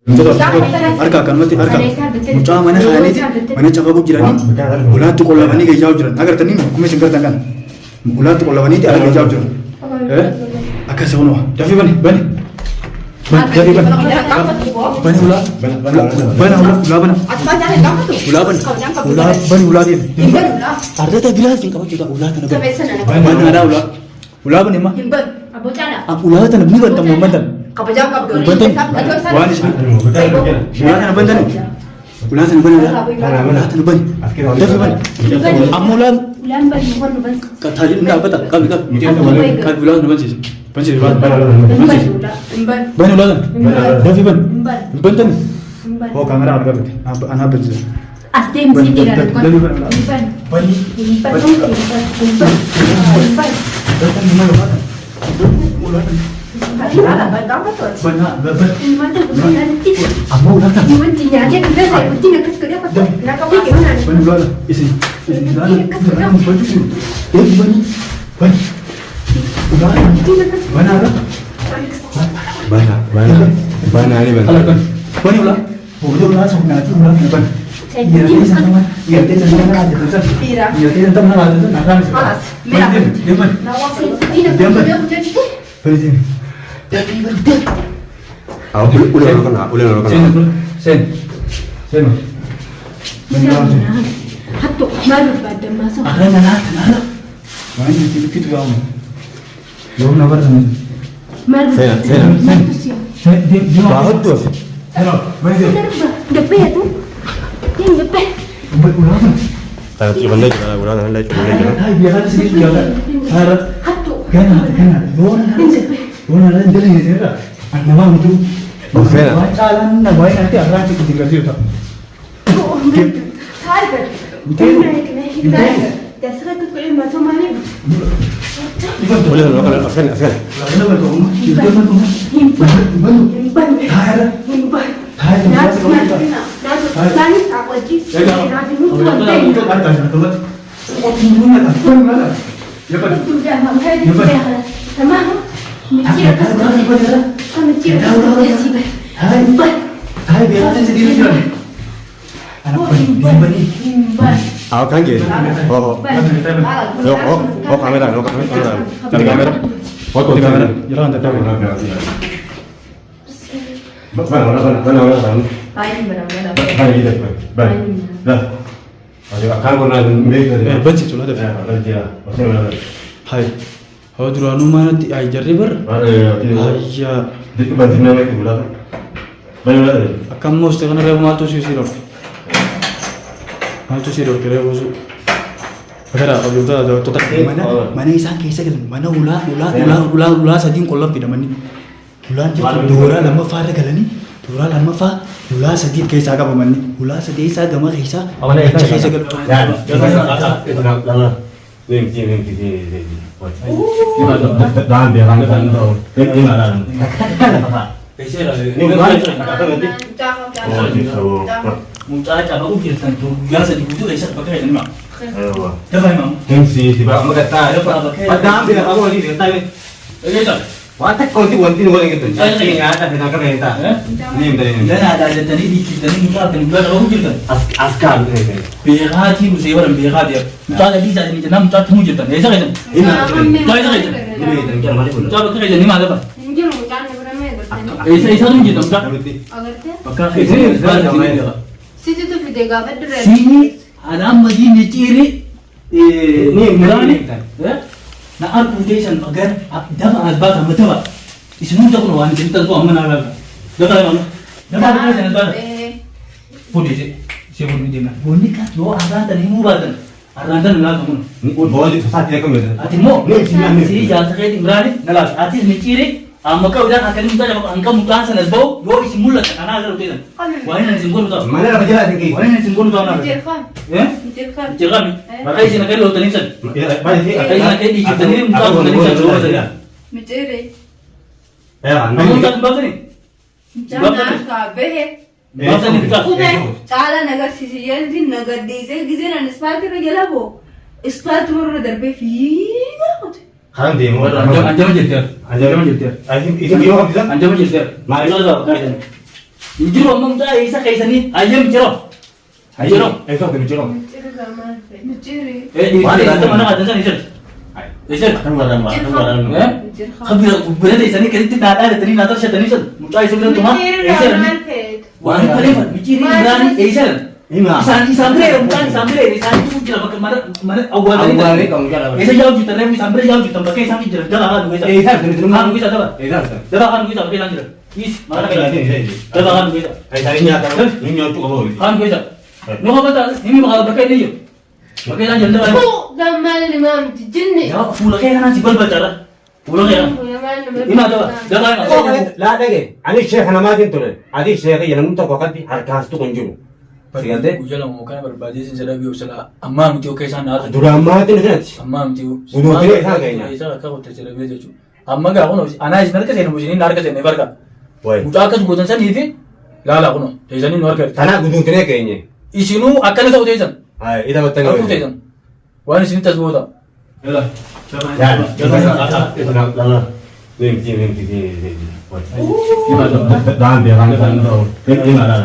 Harka kanumatti harka mucaa mana isaaniiti mana cafaquu jiranii ulaatti qollabanii geejjaa jiran agartanii akkuma isin gartan kan ulaatti qollabaniiti ala geejjaa jiran akkas hunuma dafii bani dafii bani ulaa deemi ardata bilaas hin qabachuudha ulaa kana bani aadaa ulaa bani imma ulaa tana ni bantan muummantan Kapajang kap dulu. Banten. Wani sini. Ulatan banten. Ulatan banten. Ulatan banten. Tapi ban. Amulan. Ulan ban bukan ban. Kata ini apa tak? Kami kan. Kan ulatan banten sih. Banten ban. Ban ulatan. Tapi ban. Banten. Oh kamera apa kan? Anak banten. Astem sih tidak ada. Ban. Ban. Ban. Ada ban kamu tuh. Benar. Mantap betul nanti. Amu ulatan. Nantinya aja kita saya penting nak kerja apa? Nak kamu gimana? Ban ulatan. Isi. Ulatan. Ban. Ban. Ulatan. Ban ada. Bana ini ban. Ban ulah. Udah ulah sok nanti ulah ban. Iya dia sama. Iya dia sama ada tu. Iya dia sama ada tu. Nak kan? Malas. Merah. Dia ban. Nawang sih tidak kerja jadi. Beri Tapi berdek. Aku udah kena. Sen. Hatu malu pada masuk. Ada. Mana itu ya om. Belum nabar sana. Malu. Sen. Dia Bahan tu. Hello. Mana dia? Depan tu. Yang depan. Ulatan. Tak cuba lagi, udah lagi. Hai biar ada sini biar ada. Harap. Hatu. Kena. Dona ada jadi ni dia. Nama itu. Bukan. Jalan nak baik nanti arah kita tinggal situ. Tiger. Tiger. Dasar tu kalau masuk mana? Boleh kalau akan. Lalu betul. Himpan. Hai. Himpan. Hai. Nani aku aja. Nani mutu ada. Ya kan? Sudah makan sudah. Sama. Menciri kas. Menciri kas. Himpan. Hai biar saya sendiri jalan. Anak bani. Himpan. Aku kan gitu. Oh kamera. Cari kamera. Foto Di kamera. Jalan tak tahu. Mana. Baik benar-benar. Baik gitu. Baik. Dah. Ayo akan guna mereka. Banci cula ada. Hai. Hau duranu mana ti ai jarri ber? Ayya. Itu bantu nama itu bulan. Banyak. Akam mesti kan revo maltu siro. Maltu siro kira usu. Agara kalau tu ada total mana isang kisah kan mana ulah sadin kolab tidak mani. Ulan jadi dora lama fara galani. Dora lama fa ulah sadin kisah apa mani. Ulah sadin kisah gama kisah. Awalnya kisah gal. Ini. Dah biar kan tahu. Ini mana? Ini Muncul aja baru kita sentuh biasa di butuh esok pakai ini mak. Ayo. Dah memang. Tensi tiba kata. Padahal biar aku lagi dia tanya. Iya tak. Watak kau tu wanti boleh gitu. Ini ada dengan kereta. Ini dari. Dan ada tadi di kita ni muka kan bukan orang kita. Askar ini. Berhati musik orang berhati dia. Muka di sana ni jenam muka temu kita. Esok kan. Ini. Kau esok kan. Ini dengan mana pun. Coba kerja ni mana apa? Mungkin bukan benar-benar. Esok temu kita muka. Agar tu. Pakai ini. Situ tu video gambar tu. Sini ada madi ni ciri. Ni merani. Na arputation agar dapat albat sama tahu. Ismu tak perlu wan cerita tu aman ada. Dapat mana? Dapat apa jenis bar? Polisi. Siapa ni dia? Boni kan? Lo ada tadi mu badan. Ada nak kamu. Ni bawa di saat dia kamu. Ati mo. Si jangan sekali merani. Nalas. Ati ni ciri. Maka udah akan minta angka muka sana bau. Yo isi mulut anak ada tu. Wah ini nasi goreng tu. Mana nak jalan tinggi? Wah ini nasi goreng tu anak. Jerkan. Jerkan. Jangan. Maka isi nak lo tadi sen. Baik sih. Isi nak di kita ni muka tadi sen coba saja. Mencuri. Kamu tak baca ni? Jangan kabe. Baca ni kita. Udah. Cara nagar sisi jadi nagar desa gizi na nisbat tu gila bo. Ispat tu orang derbe figa. Kan dia mau Anjam jadi. Anjam jadi. Itu dia bisa. Anjam jadi. Mari Lo tahu kan? Injiru amma mucaa eessa keessanii ayyam jiro. Jiro. Eso que me jiro. Dhiirota mana adansan isa. Isa. Kan waran ma, kan waran. Khabira kubbeerata isaanii keessatti dhaadhaa dhattanii naatar shatanii sun mucaa isa biraa tumaa eessa waan kaleef micciirri biraanii eessa isaan bira mucaan isaan bira isaan tuquu jira bakka mana awwaalanii eessa yaa'u jirtan reefu isaan bira yaa'u jirtan bakka isaan jira daba haa dhugeessa haa dhugeessa daba daba haa dhugeessa bakka isaan jira is maala kee daba haa dhugeessa Ay tadi nyata, ni nyotu kau. haa dhugeessa nu qabata inni maqaa bakka inni jiru bakka isaan jira daba yaa fuula kee kanaan si balbalchaadha fuula kee kanaan ima daba daba La dege, ani syekh nama tin tu. Adi syekh yang nuntuk kau kati harkas tu kunjung. Siante? Guyyaa lama kan barbaadeessin jedha biyya obsala ammaa miti okkee isaan naata Durama tin tu nanti. ammaa miti Bunuh tiri isaan kayaknya. isaa akka qotte jedha biyya jechuudha amma gaa kuno anaa isin harka seenu ishiniin harka seenne farqa Woi. mucaa akkas gootan sanii fi laala kuno teessanii nu harka Tanah bunuh tiri kayaknya. isinuu akkana ta'u teessan Ay, ita betul. harkuu teessan waan isin tas boota Ya, itu nak lala. Ni ni. Dan dia kan tahu. Ini mana?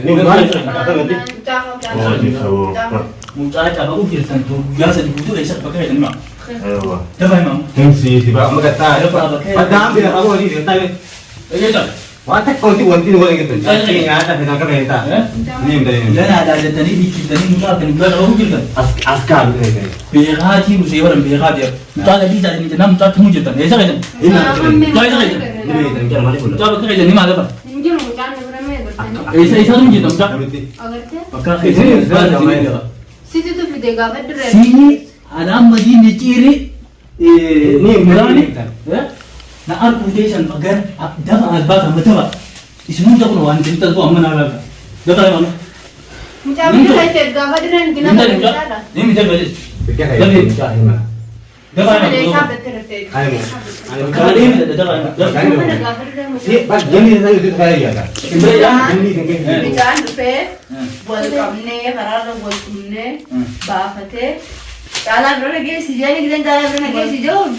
Ni mana? Kata nanti. Oh, gitu. mucaa caba u jirtan to guyyaa sadi guutuu eessa bakka jedhani ma Ayo. dabaa himamu Tensi tiba mengata. Padam dia kamu ni dia tahu. egeessa Wata konti wanti ni boleh gitu. Ini ada dengan kereta. Ni dari. lana aadaa jettanii dhiichiftanii mucaa akkani guyyaa qaba u jirtan Askar ni. beekaatii musee waran beekaa deera mucaa gadii isaanii jennaan mucaa tumuu jirtan eessa keessan Ini dan mana pun. mucaa bakka keessanii maa dabaa Isa tumuu jirtan mucaa bakka keessanii Sini ada amadi miciri ni murani na arkutation agar daba alba sama daba ismu tak pun wan cerita tu amma nala daba mana ni minta balik daba kali ni daba Bas jadi saya itu saya ya. Bijaan dhufee wal qabnee karaarra wal qunnee baafatee caalaan dura geessi jeeni gidan caalaan dura geessi jechuun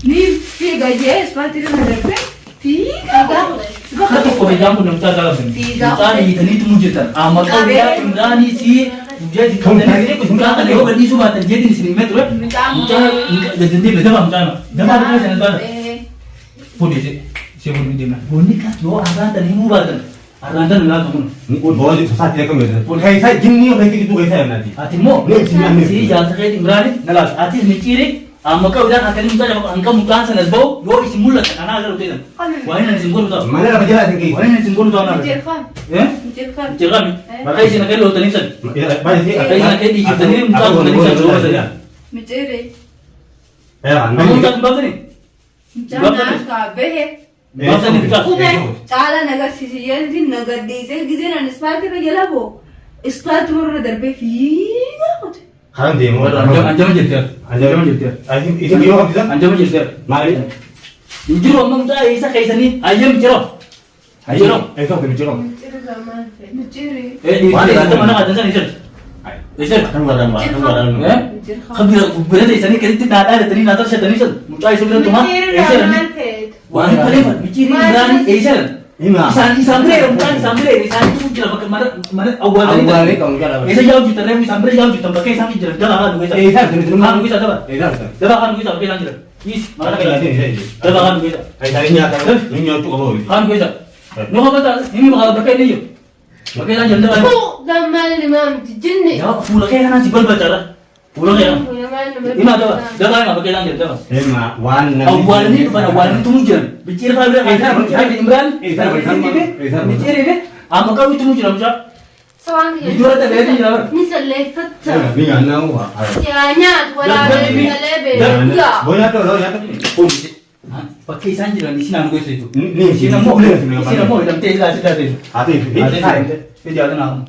ni fiiga jee ispaartii dura darbee fiiga Kata kau jamu nak cakap apa? Cakap ni tadi tu muncul. Amat kau dia Imrani si jadi kau tadi ni kau cakap tadi kau berdiri sudah jadi di sini metro. Cakap jadi dia beda macam mana? Dah apa macam mana? Pudi si siapa ni dia? Pudi kan? Yo aran tadi mu badan. Aran tadi nak kamu. Boleh susah dia kamu. Boleh saya jini orang itu saya nanti. Hati mu. Si jangan sakit Imrani. Nalar. Hati miciri. Maka udah akan muka jawab angka muka sana bau. Yo isi mulut karena ada rutin. Wah ini nasi goreng tu. Mana nak berjalan tinggi? Wah ini nasi goreng tu apa? Eh? Jangan. Maka isi nak kalau tadi sen. Banyak sih. Maka isi nak di kita ni muka tadi sen jauh saja. Micere Ya, Kamu muka berapa ni? jangan kabeh Berapa ni muka? caalaan agarsiise yeelti nagaddeessee giseen ispaartii irra jala boo ispaartii irra darbee fiigaa qote. Sekarang dia mau Anjam jeter. Anjam jeter. Itu dia apa bisa? Anjam jeter. Mari. Injuru amma muka isa kaisa ni ayam jero. Jero. Itu kan jero. Di kita mana ada sana isel. Isel. Kan waran ma, kan waran. Eh? Khabira berada di sana kerja tidak ada tadi natar saya tadi isel. Muka isel bilang cuma isel ni. Wah kalian miciri berani isel. Ima. Isan bere bukan isan bere isan itu jelas pakai mana awal Awal ni kamu jalan. Isa jauh juta revi isan bere jauh juta pakai isan jelas dah kan bisa. Isa, betul. Kan bisa dah. Isa. Dah kan bisa pakai isan jelas. Is mana Mana kan? ini? Dah kan bisa. Ay tadi nyata. Ini nyotu kau. Kan bisa. No kata ini bakal pakai ni je. Pakai isan jelas dah. Ya, pula kayak kan si bal bacara. Pula kayak. Ini ada. Dah kan pakai isan jelas dah. Ema wan. Awal ni pada awal ni tu muncul. Bicara pada ada Imran. Bicara ni. Maka itu muncul macam. Bicara tak ada jelas. Ni anak wa. Boleh tu, boleh tu. Pakai isan jelas di sini aku itu. Ni Sini mau, sini mau dalam teh lah sudah tu. Hati. Ini ada nama.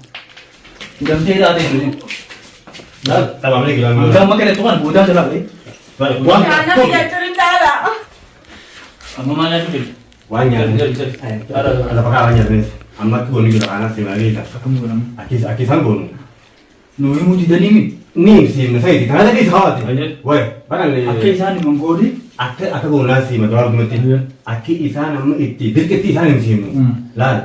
Dalam teh ada itu. Dah, tambah lagi lagi. Kamu makan itu kan budak jelas ni. Wan. Anak tidak cerita lah. Kamu mana tu? Wanya. Ada pakai wanya ni. Amat tu ni kita anak sini lagi dah. Kamu mana? Aki sanggun. Nuyi muti dalimi. Ni siimna sayti kana dadi saawati. Ayyee. Wayi baran Akka isaan mangoodi. akka goonaa siima gabaab dhumatti. Akki isaan amma itti dirqetti isaan hin siimnu. Laal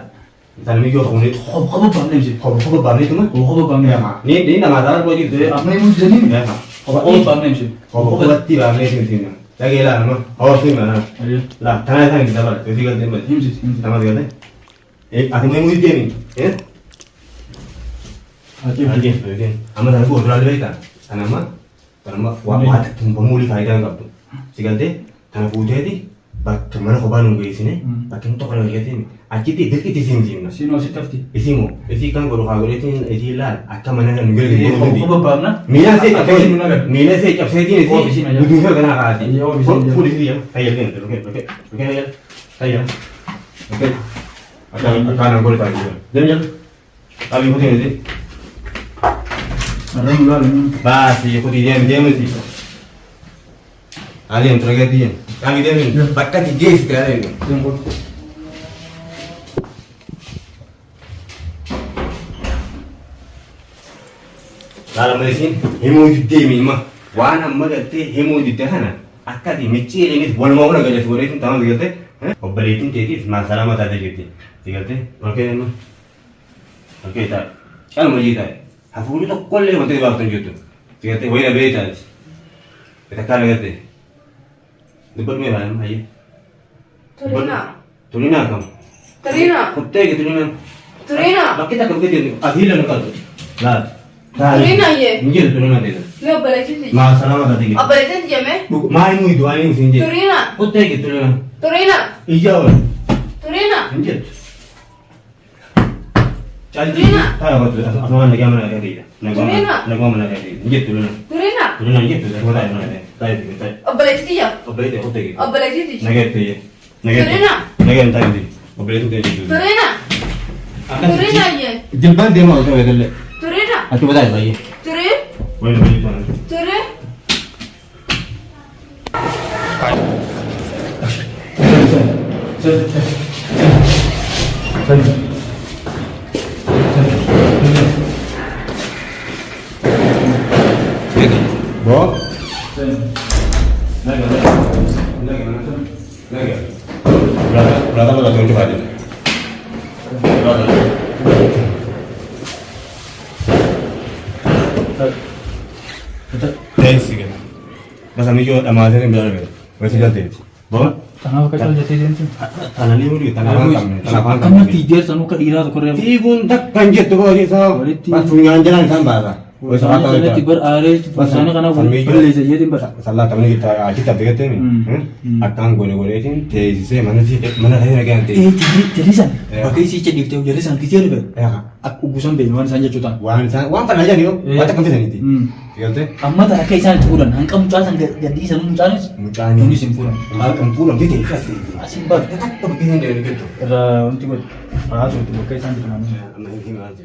isaan miyyoo ta'uunit. Qoba baafnee miti. Qoba baafneetuma. Qoba baafnee. Ni namaa taara boo jirtu. Amma muti dalimi. Qoba baafnee miti. Qobatti baafnee siimna. Dhagee laa nama hawaa siimna naa. Ayyee. Laa tanaa isaan itti dabala. Yosi galtee mbali. Himsi. Namas galtee. Ati mee muti deemi. Aje. Amma sana buat berlalu kita. Tanama waat pemuli faedah enggak tuh. Sigante tanah putih itu bak kemana kau bangun ke sini? Bak kita kalau lihat ini, aci ti dek ti sini. Sino si tafti. Isimu, isi kan baru kau lihat ini, isi lah. Akan mana yang nugel gitu. Qoba baafna. Mina se cap se ini sih. Butuh kena kati. Pulih dia. Kayak gini, oke. Kayak. Oke. Akan angkut lagi. Jangan. Abi putih ini. Arang lalu. Basi, aku dia mesti. Ali yang terakhir dia. Kami dia ni. Bakat tiga sekali ni. Lalu mesin, hemu itu dia mima. Wana mereka tu hemu itu hana. Akak di meci ini, boleh mau nak kerja sekolah itu tahu gitu. Obat itu jadi masalah mata ada gitu. Gitu. Okey mah. Okey tak. Kalau mau jadi Hafulu tu kolle mati waktu itu. Tiada wira beta. Kita kan ngerti. Dapat mana aye? Tulina kamu. Kutte ke tulina? Bak kita kerja dia. Adil nak kau. Lah. Tulina ye. Mungkin tulina dia. Leo balik sini. Masalah mata dia. Balik sini je me. Main mu itu aing sini. Kutte ke tulina? Iya. Mungkin. Cantik. Tahu betul. Asal lagi mana lagi dia. Nak mana lagi. Injit dulu. Dulu injit dulu. Tahu mana dia. Tahu. Balik sini ya. Balik dia hotel. Balik sini. Naget dia. Naget tahu dia. Balik tu dia dulu. Turina ye. Jilban dia mau tahu dia. Aku betul lagi. Boleh balik sana. Bo? Lagi. Berapa lama tu coba aja. Thanks again. Masa ni juga nama saya ni berapa? Masih jadi. Bo? Tanah kacau jati dia tu. Tanah ni mulu, tanah pangkam. Tanah pangkam. Kamu tidur sana ke ira tu korang. Tigun tak kanjet tu kau ni sah. Pas tunjangan jalan sambar. Sana tidur air, sana kana boleh saja timbang. Salah kami kita dekat ni. Akan gole ni, teh sih mana saya lagi nanti. Jerisan. Pakai si cedik tu jerisan kecil tu. Aku busan benuan saja cutan. Wan pan aja ni, macam kami ni. Tiga tu. Amma tak pakai sana puran. Angkam cutan jadi sana muncani. Muncani. Ini simpuran. Makan pulang dia kasih. Asyik banget. Tak begini dia gitu. Untuk apa? Pakai sana di mana? Anak ini aja.